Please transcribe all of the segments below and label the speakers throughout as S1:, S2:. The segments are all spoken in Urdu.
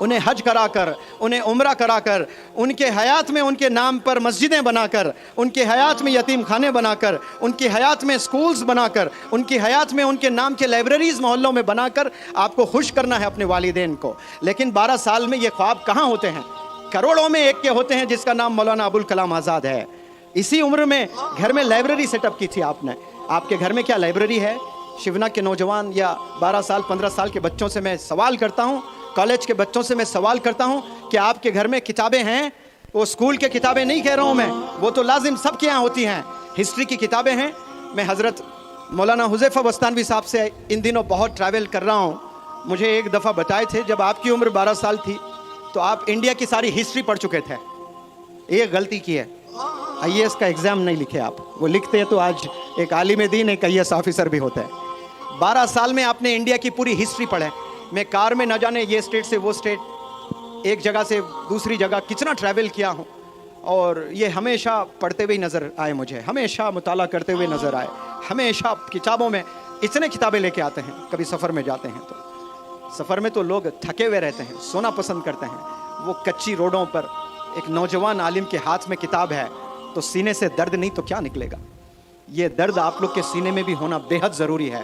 S1: انہیں حج کرا کر, انہیں عمرہ کرا کر, ان کے حیات میں ان کے نام پر مسجدیں بنا کر, ان کے حیات میں یتیم خانے بنا کر, ان کی حیات میں سکولز بنا کر, ان کی حیات میں ان کے نام کے لائبریریز محلوں میں بنا کر آپ کو خوش کرنا ہے اپنے والدین کو. لیکن 12 سال میں یہ خواب کہاں ہوتے ہیں؟ کروڑوں میں ایک کے ہوتے ہیں جس کا نام مولانا ابوالکلام آزاد ہے. اسی عمر میں گھر میں لائبریری سیٹ اپ کی تھی آپ نے. آپ کے گھر میں کیا لائبریری ہے؟ شیونا کے نوجوان یا 12 سال 15 سال کے بچوں سے میں سوال کرتا ہوں, کالج کے بچوں سے میں سوال کرتا ہوں کہ آپ کے گھر میں کتابیں ہیں؟ وہ اسکول کے کتابیں نہیں کہہ رہا ہوں میں, وہ تو لازم سب کے یہاں ہوتی ہیں. ہسٹری کی کتابیں ہیں. میں حضرت مولانا حذیفہ بستانوی صاحب سے ان دنوں بہت ٹریول کر رہا ہوں. مجھے ایک دفعہ بتائے تھے جب آپ کی عمر 12 سال تھی تو آپ انڈیا کی ساری ہسٹری پڑھ چکے تھے. ایک غلطی کی ہے, IAS کا ایگزام نہیں لکھے آپ. وہ لکھتے تو آج ایک عالم دین, ایک IAS آفیسر بھی ہوتا ہے. 12 سال میں آپ نے انڈیا کی پوری ہسٹری پڑھے. میں کار میں نہ جانے یہ اسٹیٹ سے وہ اسٹیٹ, ایک جگہ سے دوسری جگہ کتنا ٹریول کیا ہوں, اور یہ ہمیشہ پڑھتے ہوئے نظر آئے, مجھے ہمیشہ مطالعہ کرتے ہوئے نظر آئے. ہمیشہ کتابوں میں اتنے کتابیں لے کے آتے ہیں. کبھی سفر میں جاتے ہیں تو سفر میں تو لوگ تھکے ہوئے رہتے ہیں, سونا پسند کرتے ہیں. وہ کچی روڈوں پر ایک نوجوان عالم کے ہاتھ میں کتاب ہے تو سینے سے درد نہیں تو کیا نکلے گا؟ یہ درد آپ لوگ کے سینے میں بھی ہونا بے حد ضروری ہے.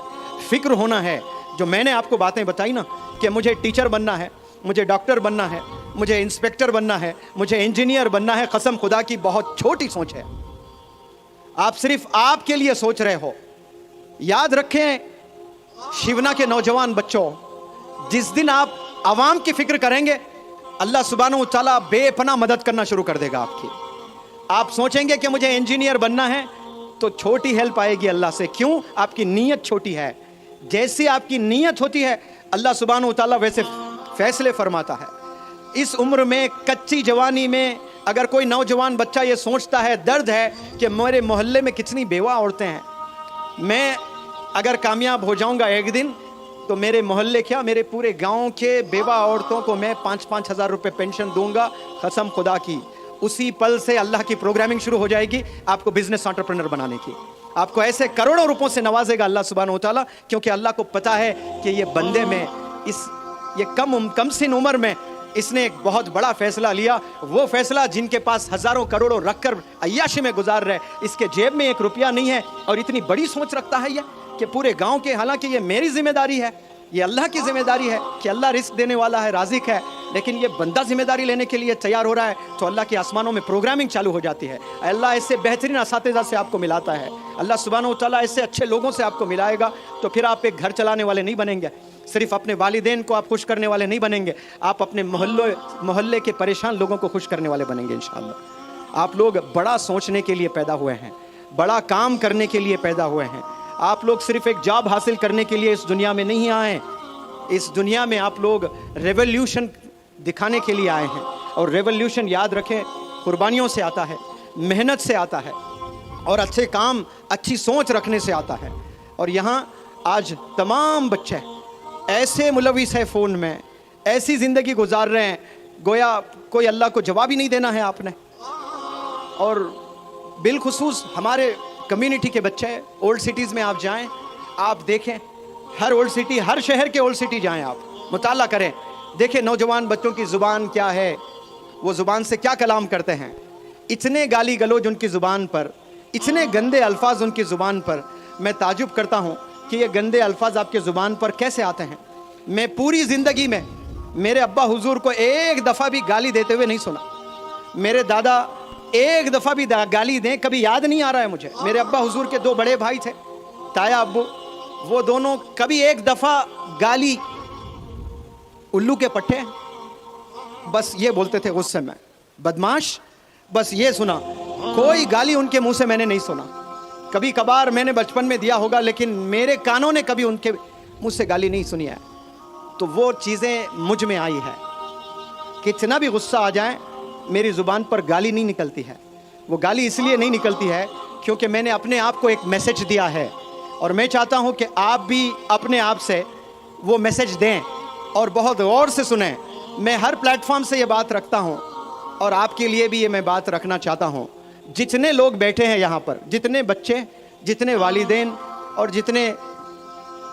S1: فکر ہونا ہے. جو میں نے آپ کو باتیں بتائی نا کہ مجھے ٹیچر بننا ہے, مجھے ڈاکٹر بننا ہے, مجھے انسپیکٹر بننا ہے, مجھے انجینئر بننا ہے, قسم خدا کی بہت چھوٹی سوچ ہے. آپ صرف آپ کے لیے سوچ رہے ہو. یاد رکھیں شیونا کے نوجوان بچوں, جس دن آپ عوام کی فکر کریں گے اللہ سبحانہ و تعالیٰ بے پناہ مدد کرنا شروع کر دے گا آپ کی. آپ سوچیں گے کہ مجھے انجینئر بننا ہے تو چھوٹی ہیلپ آئے گی اللہ سے. کیوں؟ آپ کی نیت چھوٹی ہے. جیسی آپ کی نیت ہوتی ہے اللہ سبحانہ و تعالیٰ ویسے فیصلے فرماتا ہے. اس عمر میں, کچی جوانی میں, اگر کوئی نوجوان بچہ یہ سوچتا ہے, درد ہے کہ میرے محلے میں کتنی بیوہ عورتیں ہیں, میں اگر کامیاب ہو جاؤں گا ایک دن تو میرے محلے کیا میرے پورے گاؤں کے بیوہ عورتوں کو میں 5-5 ہزار روپے پینشن دوں گا. قسم خدا کی اسی پل سے اللہ کی پروگرامنگ شروع ہو جائے گی آپ کو بزنس انٹرپرینر بنانے کی. آپ کو ایسے کروڑوں روپوں سے نوازے گا اللہ سبحانہ و تعالیٰ, کیونکہ اللہ کو پتا ہے کہ یہ بندے میں یہ کم سن عمر میں اس نے ایک بہت بڑا فیصلہ لیا. وہ فیصلہ جن کے پاس ہزاروں کروڑوں رکھ کر عیاشی میں گزار رہے, اس کے جیب میں 1 روپیہ نہیں ہے اور اتنی بڑی سوچ رکھتا ہے یہ کہ پورے گاؤں کے, حالانکہ یہ میری ذمہ داری ہے, یہ اللہ کی ذمہ داری ہے کہ اللہ رزق دینے والا ہے, رازق ہے, لیکن یہ بندہ ذمہ داری لینے کے لیے تیار ہو رہا ہے تو اللہ کے آسمانوں میں پروگرامنگ چالو ہو جاتی ہے. اللہ ایسے بہترین اساتذہ سے آپ کو ملاتا ہے, اللہ سبحانہ و تعالیٰ ایسے اچھے لوگوں سے آپ کو ملائے گا تو پھر آپ ایک گھر چلانے والے نہیں بنیں گے, صرف اپنے والدین کو آپ خوش کرنے والے نہیں بنیں گے, آپ اپنے محلے کے پریشان لوگوں کو خوش کرنے والے بنیں گے انشاءاللہ. آپ لوگ بڑا سوچنے کے لیے پیدا ہوئے ہیں, بڑا کام کرنے کے لیے پیدا ہوئے ہیں. آپ لوگ صرف ایک جاب حاصل کرنے کے لیے اس دنیا میں نہیں آئے. اس دنیا میں آپ لوگ ریولیوشن دکھانے کے لیے آئے ہیں, اور ریولیوشن یاد رکھیں قربانیوں سے آتا ہے, محنت سے آتا ہے, اور اچھے کام, اچھی سوچ رکھنے سے آتا ہے. اور یہاں آج تمام بچے ایسے ملوث ہے فون میں, ایسی زندگی گزار رہے ہیں گویا کوئی اللہ کو جواب ہی نہیں دینا ہے آپ نے. اور بالخصوص ہمارے کمیونٹی کے بچے, اولڈ سٹیز میں آپ جائیں, آپ دیکھیں ہر اولڈ سٹی, ہر شہر کے اولڈ سٹی جائیں, آپ مطالعہ کریں, دیکھیں نوجوان بچوں کی زبان کیا ہے, وہ زبان سے کیا کلام کرتے ہیں. اتنے گالی گلوج ان کی زبان پر, اتنے گندے الفاظ ان کی زبان پر. میں تعجب کرتا ہوں کہ یہ گندے الفاظ آپ کے زبان پر کیسے آتے ہیں. میں پوری زندگی میں میرے ابا حضور کو ایک دفعہ بھی گالی دیتے ہوئے نہیں سنا. میرے دادا ایک دفعہ بھی گالی دیں کبھی یاد نہیں آ رہا ہے مجھے. میرے ابا حضور کے 2 بڑے بھائی تھے, تایا ابو, وہ دونوں کبھی ایک دفعہ گالی, الو کے پٹھے, بس یہ بولتے تھے غصے میں, بدماش, بس یہ سنا. کوئی گالی ان کے منہ سے میں نے نہیں سنا. کبھی کبھار میں نے بچپن میں دیا ہوگا لیکن میرے کانوں نے کبھی ان کے منہ سے گالی نہیں سنی ہے. تو وہ چیزیں مجھ میں آئی ہے. کتنا بھی غصہ آ جائے میری زبان پر گالی نہیں نکلتی ہے. وہ گالی اس لیے نہیں نکلتی ہے کیونکہ میں نے اپنے آپ کو ایک میسج دیا ہے, اور میں چاہتا ہوں کہ آپ بھی اپنے آپ سے وہ میسج دیں اور بہت غور سے سنیں. میں ہر پلیٹ فارم سے یہ بات رکھتا ہوں اور آپ کے لیے بھی یہ میں بات رکھنا چاہتا ہوں. جتنے لوگ بیٹھے ہیں یہاں پر, جتنے بچے, جتنے والدین اور جتنے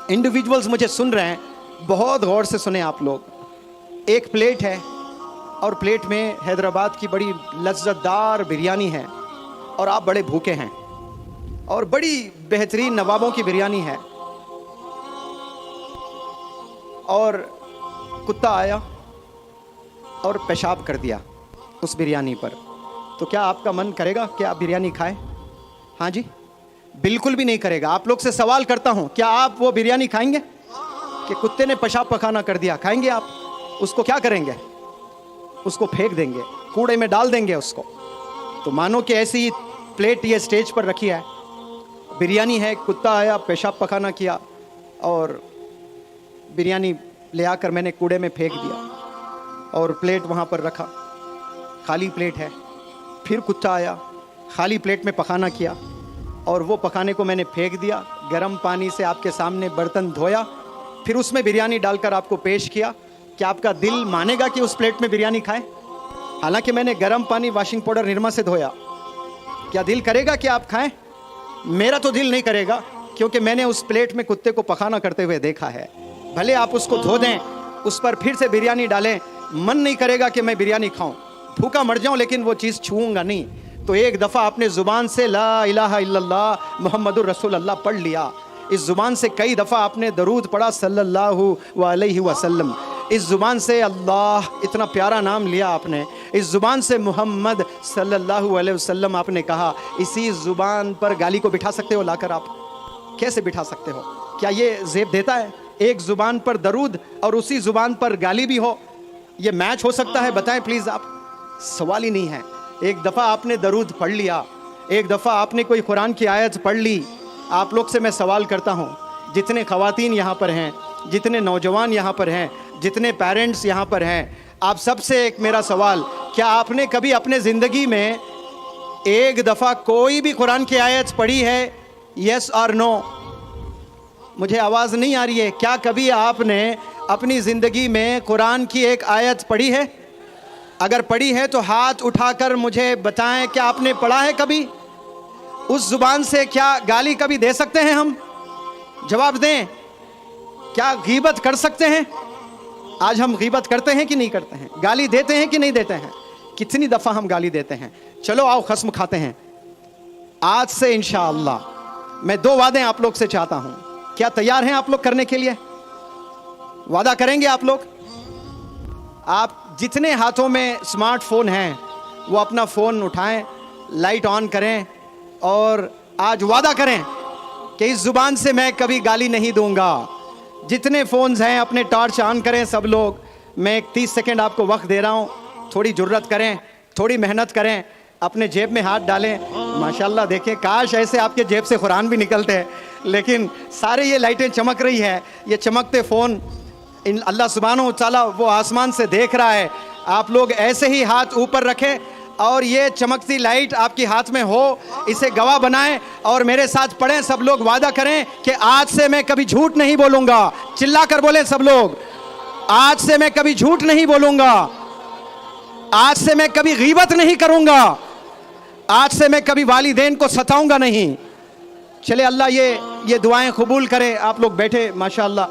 S1: انڈیویجولز مجھے سن رہے ہیں, بہت غور سے سنیں آپ لوگ. ایک پلیٹ ہے اور پلیٹ میں حیدرآباد کی بڑی لذتدار بریانی ہے اور آپ بڑے بھوکے ہیں اور بڑی بہترین نوابوں کی بریانی ہے اور کتا آیا اور پیشاب کر دیا اس بریانی پر، تو کیا آپ کا من کرے گا کہ آپ بریانی کھائیں؟ ہاں جی، بالکل بھی نہیں کرے گا۔ آپ لوگ سے سوال کرتا ہوں، کیا آپ وہ بریانی کھائیں گے کہ کتے نے پیشاب پخانا کر دیا؟ کھائیں گے آپ؟ اس کو کیا کریں گے؟ اس کو پھینک دیں گے، کوڑے میں ڈال دیں گے اس کو۔ تو مانو کہ ایسی پلیٹ یہ سٹیج پر رکھی ہے، بریانی ہے، کتا آیا، پیشاب پخانا کیا اور بریانی لے آ کر میں نے کوڑے میں پھینک دیا اور پلیٹ وہاں پر رکھا، خالی پلیٹ ہے۔ پھر کتا آیا، خالی پلیٹ میں پخانا کیا اور وہ پکانے کو میں نے پھینک دیا، گرم پانی سے آپ کے سامنے برتن دھویا، پھر اس میں بریانی ڈال کر آپ کو پیش کیا۔ کیا آپ کا دل مانے گا کہ اس پلیٹ میں بریانی کھائیں؟ حالانکہ میں نے گرم پانی واشنگ پاؤڈر نرما سے دھویا۔ کیا دل کرے گا کہ آپ کھائیں؟ میرا تو دل نہیں کرے گا، کیونکہ میں نے اس پلیٹ میں کتے کو پخانا کرتے ہوئے دیکھا ہے۔ بھلے آپ اس کو دھو دیں، اس پر پھر سے بریانی ڈالیں، من نہیں کرے گا کہ میں بریانی کھاؤں، بھوکا مر جاؤں لیکن وہ چیز چھوؤں گا نہیں۔ تو ایک دفعہ اپنے زبان سے لا الہ الا اللہ محمد الرسول اللہ پڑھ لیا، اس زبان سے کئی دفعہ آپ نے درود پڑھا صلی اللہ علیہ وسلم، اس زبان سے اللہ اتنا پیارا نام لیا آپ نے، اس زبان سے محمد صلی اللہ علیہ وسلم آپ نے کہا۔ اسی زبان پر گالی کو بٹھا سکتے ہو لا کر؟ آپ کیسے بٹھا سکتے ہو؟ کیا یہ زیب دیتا ہے؟ ایک زبان پر درود اور اسی زبان پر گالی بھی ہو، یہ میچ ہو سکتا ہے؟ بتائیں پلیز آپ، سوال ہی نہیں ہے۔ ایک دفعہ آپ نے درود پڑھ لیا، ایک دفعہ آپ نے کوئی قرآن کی آیت پڑھ لی۔ آپ لوگ سے میں سوال کرتا ہوں، جتنے خواتین یہاں پر ہیں، جتنے نوجوان یہاں پر ہیں، جتنے پیرنٹس یہاں پر ہیں، آپ سب سے ایک میرا سوال، کیا آپ نے کبھی اپنے زندگی میں ایک دفعہ کوئی بھی قرآن کی آیت پڑھی ہے؟ یس اور نو؟ مجھے آواز نہیں آ رہی ہے۔ کیا کبھی آپ نے اپنی زندگی میں قرآن کی ایک آیت پڑھی ہے؟ اگر پڑھی ہے تو ہاتھ اٹھا کر مجھے بتائیں کہ آپ نے پڑھا ہے کبھی؟ اس زبان سے کیا گالی کبھی دے سکتے ہیں ہم؟ جواب دیں۔ کیا غیبت کر سکتے ہیں؟ آج ہم غیبت کرتے ہیں کہ نہیں کرتے ہیں؟ گالی دیتے ہیں کہ نہیں دیتے ہیں؟ کتنی دفعہ ہم گالی دیتے ہیں؟ چلو آؤ قسم کھاتے ہیں، آج سے انشاءاللہ میں 2 وعدے آپ لوگ سے چاہتا ہوں۔ کیا تیار ہیں آپ لوگ کرنے کے لیے؟ وعدہ کریں گے آپ لوگ؟ آپ جتنے ہاتھوں میں اسمارٹ فون ہیں وہ اپنا فون اٹھائیں، لائٹ آن کریں اور آج وعدہ کریں کہ اس زبان سے میں کبھی گالی نہیں دوں گا۔ جتنے فونز ہیں اپنے ٹارچ آن کریں سب لوگ۔ میں 30 سیکنڈ آپ کو وقت دے رہا ہوں، تھوڑی جرت کریں، تھوڑی محنت کریں، اپنے جیب میں ہاتھ ڈالیں۔ ماشاءاللہ دیکھیں، کاش ایسے آپ کے جیب سے قرآن بھی نکلتے ہیں، لیکن سارے یہ لائٹیں چمک رہی ہے، یہ چمکتے فون اللہ سبحانہ و تعالیٰ وہ آسمان سے دیکھ رہا ہے۔ آپ لوگ ایسے ہی ہاتھ اوپر رکھیں اور یہ چمکتی لائٹ آپ کی ہاتھ میں ہو، اسے گواہ بنائیں اور میرے ساتھ پڑھیں سب لوگ، وعدہ کریں کہ آج سے میں کبھی جھوٹ نہیں بولوں گا۔ چلا کر بولیں سب لوگ، آج سے میں کبھی جھوٹ نہیں بولوں گا، آج سے میں کبھی غیبت نہیں کروں گا، آج سے میں کبھی والدین کو ستاؤں گا نہیں۔ چلے اللہ یہ دعائیں قبول کرے۔ آپ لوگ بیٹھے، ماشاءاللہ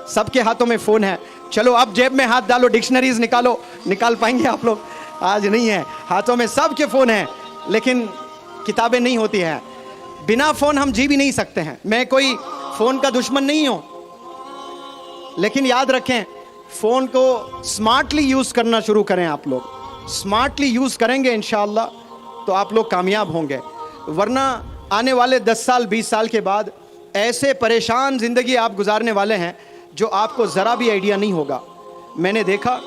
S1: سب کے ہاتھوں میں فون ہے۔ چلو اب جیب میں ہاتھ ڈالو، ڈکشنریز نکالو، نکال پائیں گے آپ لوگ؟ آج نہیں ہے، ہاتھوں میں سب کے فون ہیں، لیکن کتابیں نہیں ہوتی ہیں۔ بنا فون ہم جی بھی نہیں سکتے ہیں۔ میں کوئی فون کا دشمن نہیں ہوں، لیکن یاد رکھیں فون کو سمارٹلی یوز کرنا شروع کریں۔ آپ لوگ سمارٹلی یوز کریں گے انشاءاللہ تو آپ لوگ کامیاب ہوں گے، ورنہ آنے والے 10 سال 20 سال کے بعد ایسے پریشان زندگی آپ گزارنے والے ہیں جو آپ کو ذرا بھی آئیڈیا نہیں ہوگا۔ میں نے دیکھا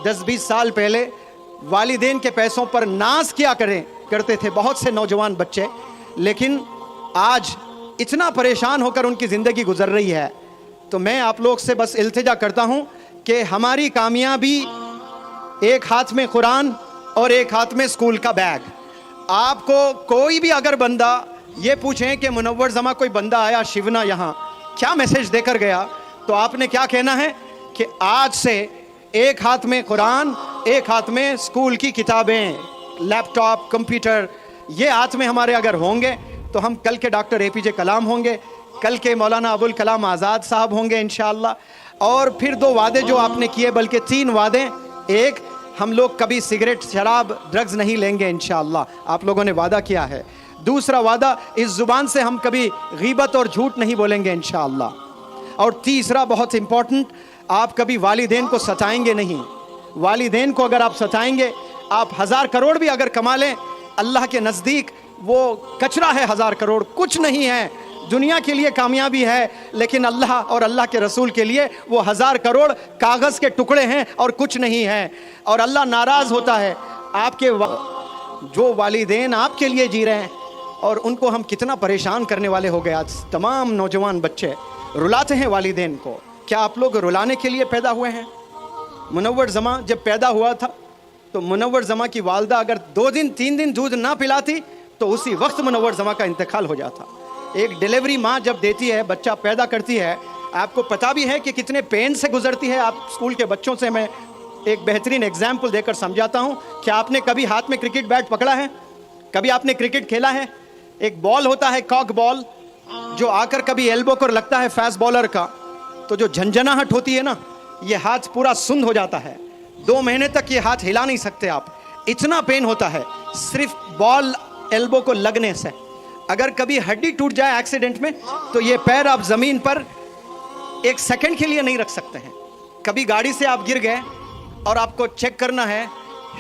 S1: 10-20 سال پہلے والدین کے پیسوں پر ناز کیا کرتے تھے بہت سے نوجوان بچے، لیکن آج اتنا پریشان ہو کر ان کی زندگی گزر رہی ہے۔ تو میں آپ لوگ سے بس التجا کرتا ہوں کہ ہماری کامیابی ایک ہاتھ میں قرآن اور ایک ہاتھ میں اسکول کا بیگ۔ آپ کو کوئی بھی اگر بندہ یہ پوچھیں کہ منور زماں کوئی بندہ آیا شیونا یہاں کیا میسج دے کر گیا، تو آپ نے کیا کہنا ہے کہ آج سے ایک ہاتھ میں قرآن، ایک ہاتھ میں اسکول کی کتابیں، لیپ ٹاپ، کمپیوٹر، یہ ہاتھ میں ہمارے اگر ہوں گے تو ہم کل کے ڈاکٹر APJ کلام ہوں گے، کل کے مولانا ابوالکلام آزاد صاحب ہوں گے انشاءاللہ۔ اور پھر 2 وعدے جو آپ نے کیے، بلکہ 3 وعدے. ایک، ہم لوگ کبھی سگریٹ، شراب، ڈرگز نہیں لیں گے انشاءاللہ، آپ لوگوں نے وعدہ کیا ہے. دوسرا وعدہ، اس زبان سے ہم کبھی غیبت اور جھوٹ نہیں بولیں گے انشاءاللہ. اور تیسرا بہت امپورٹنٹ، آپ کبھی والدین کو ستائیں گے نہیں. والدین کو اگر آپ ستائیں گے، آپ 1000 کروڑ بھی اگر کما لیں، اللہ کے نزدیک وہ کچرا ہے. 1000 کروڑ کچھ نہیں ہے. دنیا کے لیے کامیابی ہے، لیکن اللہ اور اللہ کے رسول کے لیے وہ 1000 کروڑ کاغذ کے ٹکڑے ہیں اور کچھ نہیں ہے. اور اللہ ناراض ہوتا ہے. آپ کے جو والدین آپ کے لیے جی رہے ہیں، اور ان کو ہم کتنا پریشان کرنے والے ہو گئے. آج تمام نوجوان بچے رلاتے ہیں والدین کو. کیا آپ لوگ رلانے کے لیے پیدا ہوئے ہیں؟ منور زماں جب پیدا ہوا تھا تو منور زماں کی والدہ اگر 2 دن 3 دن دودھ نہ پلاتی تو اسی وقت منور زماں کا انتقال ہو جاتا. ایک ڈیلیوری ماں جب دیتی ہے، بچہ پیدا کرتی ہے، آپ کو پتہ بھی ہے کہ کتنے پین سے گزرتی ہے. آپ اسکول کے بچوں سے میں ایک بہترین ایگزامپل دے کر سمجھاتا ہوں. کیا آپ نے کبھی ہاتھ میں کرکٹ بیٹ پکڑا ہے؟ کبھی آپ نے کرکٹ کھیلا ہے؟ ایک بال ہوتا ہے کاک بال، جو آ کر کبھی ایلبو پر لگتا ہے فاسٹ بالر کا، تو جو جھنجھناہٹ ہوتی ہے نا، یہ ہاتھ پورا سند ہو جاتا ہے. 2 مہینے تک یہ ہاتھ ہلا نہیں سکتے آپ، اتنا پین ہوتا ہے صرف بال ایلبو کو لگنے سے. اگر کبھی ہڈی ٹوٹ جائے ایکسیڈنٹ میں تو یہ پیر آپ زمین پر 1 سیکنڈ کے لیے نہیں رکھ سکتے ہیں. کبھی گاڑی سے آپ گر گئے اور آپ کو چیک کرنا ہے،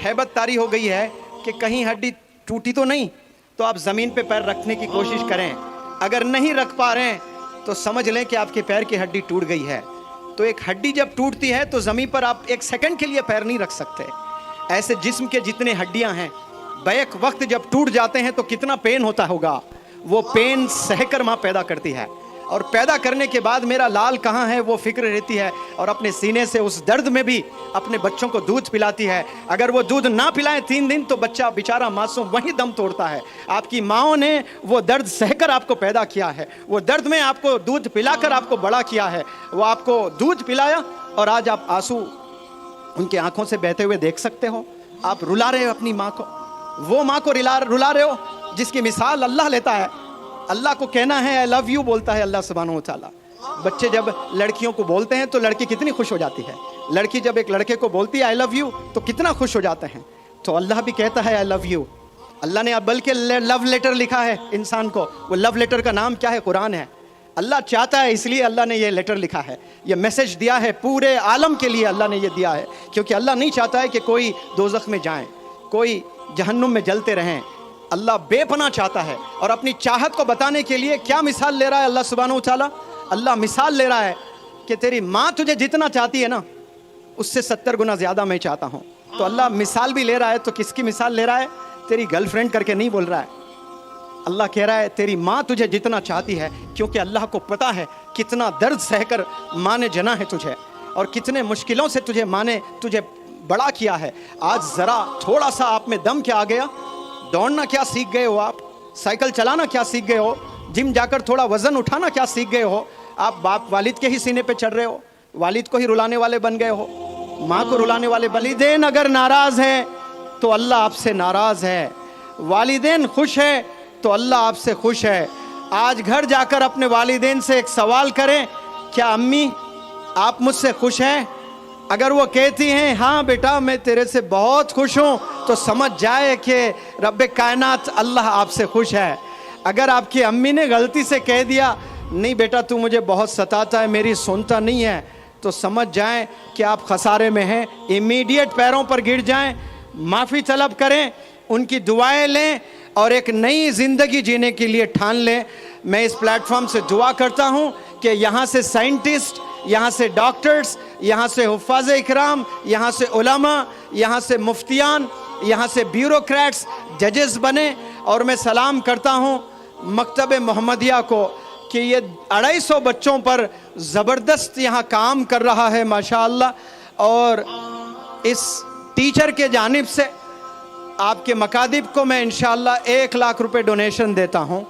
S1: ہیبت طاری ہو گئی ہے کہ کہیں ہڈی ٹوٹی تو نہیں، تو آپ زمین پہ پیر رکھنے کی کوشش کریں. اگر نہیں رکھ پا رہے ہیں تو سمجھ لیں کہ آپ کے پیر کی ہڈی ٹوٹ گئی ہے. تو ایک ہڈی جب ٹوٹتی ہے تو زمین پر آپ 1 سیکنڈ کے لیے پیر نہیں رکھ سکتے. ایسے جسم کے جتنے ہڈیاں ہیں بیک وقت جب ٹوٹ جاتے ہیں تو کتنا پین ہوتا ہوگا. وہ پین سہ کر ماں پیدا کرتی ہے، اور پیدا کرنے کے بعد میرا لال کہاں ہے وہ فکر رہتی ہے، اور اپنے سینے سے اس درد میں بھی اپنے بچوں کو دودھ پلاتی ہے. اگر وہ دودھ نہ پلائیں 3 دن تو بچہ بیچارہ معصوم وہیں دم توڑتا ہے. آپ کی ماؤں نے وہ درد سہ کر آپ کو پیدا کیا ہے، وہ درد میں آپ کو دودھ پلا کر آپ کو بڑا کیا ہے. وہ آپ کو دودھ پلایا اور آج آپ آنسو ان کی آنکھوں سے بہتے ہوئے دیکھ سکتے ہو. آپ رلا رہے ہو اپنی ماں کو، وہ ماں کو رلا رہے ہو جس کی مثال اللہ لیتا ہے. اللہ کو کہنا ہے آئی لو یو بولتا ہے اللہ سبحانہ و تعالیٰ. بچے جب لڑکیوں کو بولتے ہیں تو لڑکی کتنی خوش ہو جاتی ہے. لڑکی جب ایک لڑکے کو بولتی ہے آئی لو یو تو کتنا خوش ہو جاتے ہیں. تو اللہ بھی کہتا ہے آئی لو یو. اللہ نے بلکہ لو لیٹر لکھا ہے انسان کو. وہ لو لیٹر کا نام کیا ہے؟ قرآن ہے. اللہ چاہتا ہے اس لیے اللہ نے یہ لیٹر لکھا ہے، یہ میسج دیا ہے پورے عالم کے لیے. اللہ نے یہ دیا ہے کیونکہ اللہ نہیں چاہتا ہے کہ کوئی دوزخ میں جائیں، کوئی جہنم میں جلتے رہیں. اللہ بے پناہ چاہتا ہے، اور اپنی چاہت کو بتانے کے لیے کیا مثال لے رہا ہے اللہ سبحانہ و تعالیٰ؟ اللہ مثال لے رہا ہے کہ تیری ماں تجھے جتنا چاہتی ہے نا، اس سے 70 گنا زیادہ میں چاہتا ہوں. تو اللہ مثال بھی لے رہا ہے. تو کس کی مثال لے رہا ہے؟ تیری گرل فرینڈ کر کے نہیں بول رہا ہے. اللہ کہہ رہا ہے تیری ماں تجھے جتنا چاہتی ہے، کیونکہ اللہ کو پتا ہے کتنا درد سہ کر ماں نے جنا ہے تجھے، اور کتنے مشکلوں سے ماں نے تجھے بڑا کیا ہے. آج ذرا تھوڑا سا آپ میں دم کیا آ گیا، دوڑنا کیا سیکھ گئے ہو، آپ سائیکل چلانا کیا سیکھ گئے ہو، جم جا کر تھوڑا وزن اٹھانا کیا سیکھ گئے ہو. آپ باپ والد کے ہی سینے پہ چڑھ رہے ہو، والد کو ہی رلانے والے بن گئے ہو، ماں کو رلانے والے. والدین اگر ناراض ہیں تو اللہ آپ سے ناراض ہے. والدین خوش ہے تو اللہ آپ سے خوش ہے. آج گھر جا کر اپنے والدین سے ایک سوال کریں، کیا امی آپ مجھ سے خوش ہیں؟ اگر وہ کہتی ہیں ہاں بیٹا میں تیرے سے بہت خوش ہوں، تو سمجھ جائے کہ رب کائنات اللہ آپ سے خوش ہے. اگر آپ کی امی نے غلطی سے کہہ دیا نہیں بیٹا تو مجھے بہت ستاتا ہے، میری سنتا نہیں ہے، تو سمجھ جائیں کہ آپ خسارے میں ہیں. امیڈیٹ پیروں پر گر جائیں، معافی طلب کریں، ان کی دعائیں لیں، اور ایک نئی زندگی جینے کے لیے ٹھان لیں. میں اس پلیٹ فارم سے دعا کرتا ہوں کہ یہاں سے سائنٹسٹ، یہاں سے ڈاکٹرز، یہاں سے حفاظ اکرام، یہاں سے علماء، یہاں سے مفتیان، یہاں سے بیوروکریٹس، ججز بنے. اور میں سلام کرتا ہوں مکتب محمدیہ کو کہ یہ 250 بچوں پر زبردست یہاں کام کر رہا ہے ماشاءاللہ. اور اس ٹیچر کے جانب سے آپ کے مکاتب کو میں انشاءاللہ 1 لاکھ روپے ڈونیشن دیتا ہوں.